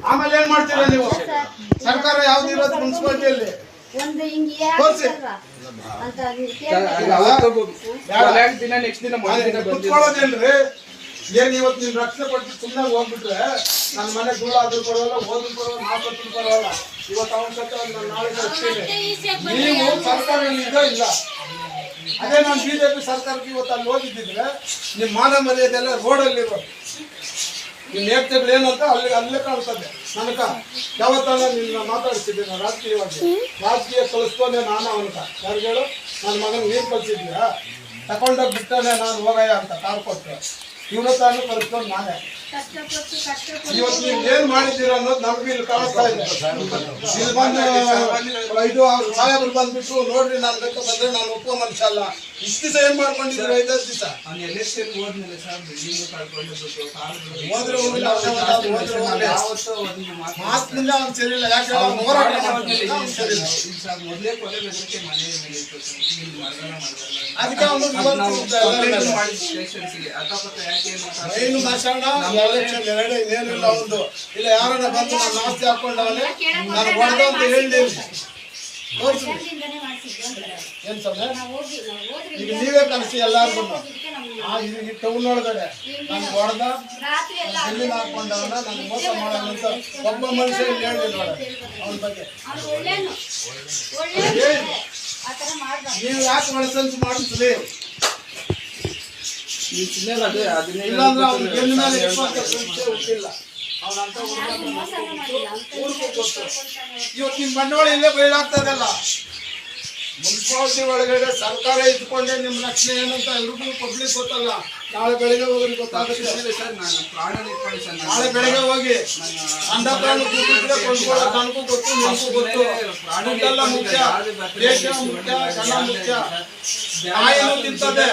ಆಮೇಲೆ ಏನ್ ಮಾಡ್ತೀರಾ ನೀವು? ಸರ್ಕಾರ ಯಾವ್ದು ಇರೋದು ಮುನ್ಸಿಪಾಲಿಟಿಯಲ್ಲಿ ಒಂದು ಹಿಂಗೆ ತೋರಿಸಿ. ಅಂತ ಕುತ್ಕೊಳ್ಳೋದೇನ್ರಿ? ಏನ್ ಇವತ್ತು ನೀನ್ ರಕ್ಷಣೆ ಪಟ್ಟು ಸುಮ್ಮನೆ ಹೋಗ್ಬಿಟ್ರೆ ನನ್ನ ಮನೆ ದೂರ ಆದ್ರೂ ಪರವಾಗಿಲ್ಲ, ಹೋದ್ರೂ ಪರವಾಗಿಲ್ಲ, ನಾಲ್ಕು ಪರವಾಗಿಲ್ಲ. ಇವತ್ತು ಅವಶ್ಯಕತೆ ನಾನು ನಾಳೆ ಬರ್ತೀನಿ. ನೀವು ಸರ್ಕಾರ ಈಗ ಇಲ್ಲ. ಅದೇ ನಾನು ಬಿಜೆಪಿ ಸರ್ಕಾರಕ್ಕೆ ಇವತ್ತು ಅಲ್ಲಿ ಹೋಗಿದ್ದಿದ್ರೆ ನಿಮ್ಮ ಮಾನ ಮರ್ಯಾದೆಲ್ಲ ರೋಡಲ್ಲಿರೋ ನಿಮ್ಮ ನೇತೃಗಳು ಏನಂತ ಅಲ್ಲೇ ಕಾಣ್ತದೆ. ನನಗ ಯಾವತ್ತಲ್ಲ ನಿನ್ನ ಮಾತಾಡ್ತಿದ್ದೆ ನಾನು ರಾಜಕೀಯ ಕಳಿಸ್ತೋನೆ ನಾನು ಅವನ್ಕ ಯಾರು ಹೇಳು? ನನ್ನ ಮಗನ ನೀರು ಕಳ್ಸಿದ್ಯಾ ತಗೊಂಡೋಗಿ ಬಿಟ್ಟಾನೆ ನಾನು ಹೋಗಯ್ಯ ಅಂತ ಕಾರ್ ಕೊಟ್ಟು ಇವನ ತಾನು ಕಳಿಸ್ಕೊಂಡು ನಾನೇ ಇವತ್ತು ನೀವು ಏನ್ ಮಾಡಿದ್ದೀರ ಅನ್ನೋದು ನಮ್ಗೆ ಇಲ್ಲಿ ಕಾಣಿಸ್ತಾ ಇದೆ. ಇಲ್ಲಿ ಬಂದು ಇದು ಅವ್ರು ಸಾಹೇಬ್ರು ಬಂದ್ಬಿಟ್ಟು ನೋಡ್ರಿ ನಾನು ಲೆಕ್ಕ ಬಂದ್ರೆ ನಾನು ಒಪ್ಪೋ ಮನುಷ್ಯ ಅಲ್ಲ. ಇಷ್ಟು ದಿವಸ ಏನ್ ಮಾಡ್ಕೊಂಡಿದ್ರು? 5 ದಿವಸ ಹೋದ್ರೆ ಹೋಗಿಲ್ಲ, ಮಾತಿನಿಂದ ಅವ್ನು ಸರಿಯಿಲ್ಲ. ಯಾಕೆ ಹೋರಾಟ ಅದಕ್ಕೆ ಅವನು ಏನು ಭಾಷಣ ಏನಿಲ್ಲ ಒಂದು ಇಲ್ಲ ಯಾರನ್ನ ಬಂದು ನಾನು ಆಸ್ತಿ ಹಾಕೊಂಡವನೇ ನಾನು ಹೊಡೆದ ಅಂತ ಹೇಳಿಲ್ಲ. ಏನ್ ಸಮಯ ಈಗ ನೀವೇ ಕಲಿಸಿ ಎಲ್ಲಾರ್ಗು ಈ ಟೌನ್ ಒಳಗಡೆ ನಾನು ಹೊಡೆದ ಎಲ್ಲಿನ ಹಾಕೊಂಡವನ ನಾನು ಮೋಸ ಮಾಡೋದಂತ ಒಬ್ಬ ಮನುಷ್ಯ ಹೇಳಿಲ್ಲ ಅವನ ಬಗ್ಗೆ. ನೀವು ಯಾಕೆ ಒಳಸಂಚು ಮಾಡಿಸ್ರಿ? ಇಲ್ಲಾಂದ್ರೆ ಅವ್ನು ಗೆಲ್ಲ ಮೇಲೆ 20% ಹುಟ್ಟಿಲ್ಲ. ಇವತ್ತು ನಿಮ್ ಬಂಡವಾಳ ಇಲ್ಲೇ ಬಯಲಾಗ್ತದಲ್ಲ. ಮುನ್ಸಿಪಾಲಿಟಿ ಒಳಗಡೆ ಸರ್ಕಾರ ಇದ್ಕೊಂಡೆ ನಿಮ್ ರಕ್ಷಣೆ ಏನಂತ ಎಲ್ರಿಗೂ ಪಬ್ಲಿಕ್ ಗೊತ್ತಲ್ಲ. ನಾಳೆ ಬೆಳಿಗ್ಗೆ ಹೋಗಿ ಗೊತ್ತಾಗುತ್ತೆ. ನಾಳೆ ಬೆಳಿಗ್ಗೆ ಹೋಗಿ ಅಂಧ ಪ್ರಾಣ ಕೊಂಡ್ಕೊಳ್ಳೋ ನನಗೂ ಗೊತ್ತು, ನಿಮಗೂ ಗೊತ್ತು. ದುಡ್ಡೆಲ್ಲ ಮುಖ್ಯ, ದೇಶ ಮುಖ್ಯ, ಜನ ಮುಖ್ಯ. ನಾಯಿನೂ ತಿಂತದೆ.